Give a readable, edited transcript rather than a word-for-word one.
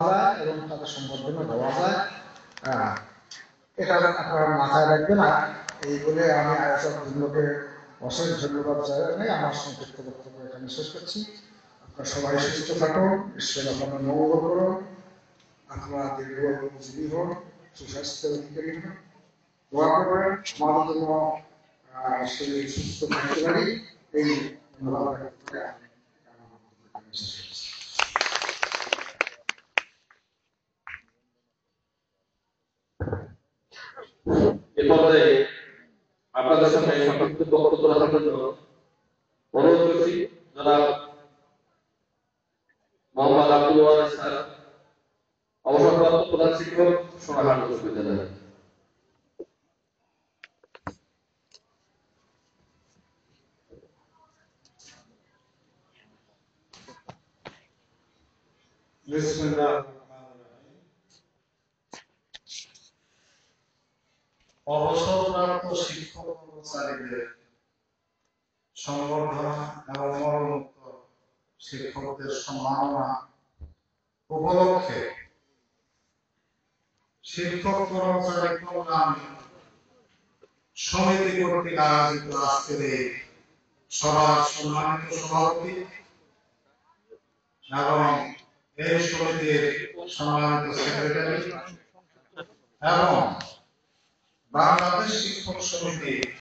যায় এবং তাদের সম্বর্ধনা দেওয়া যায়। এটা আপনারা মাথায় রাখবেন। এই বলে আমি আয়োজক বৃন্দকে অশেষ ধন্যবাদ জানাই আমার সংক্ষিপ্ত বক্তব্য এখানে শেষ করছি। আপনারা সবাই সুস্থ থাকুন, ঈশ্বর আপনাদের মঙ্গল করুন, আপনারা দীর্ঘজীবী হন, সুস্বাস্থ্যের অধিকারী হন, দোয়া করবেন আমাদের জন্য শরীর সুস্থ থাকতে পারি। এই ধন্যবাদ এ পর্যায়ে আপনাদের সামনে সংক্ষিপ্ত বক্তব্য রাখার জন্য অনুরোধ করছি যারা মোহাম্মদ আব্দুল ওয়ারিস স্যার, অবসরপ্রাপ্ত প্রধান শিক্ষক, সোনারহাট উচ্চ বিদ্যালয়। অবসরপ্রাপ্ত শিক্ষক কর্মচারীদের সংবর্ধনা এবং মরণোত্তর শিক্ষকদের সম্মাননা উপলক্ষে শিক্ষক কর্মচারী কল্যাণ সমিতি কর্তৃক আয়োজিত আজকের এই সভার সম্মানিত সভাপতি এবং এই সমিতির সম্মানিত সেক্রেটারি এবং বাংলাদেশ শিক্ষক সমিতি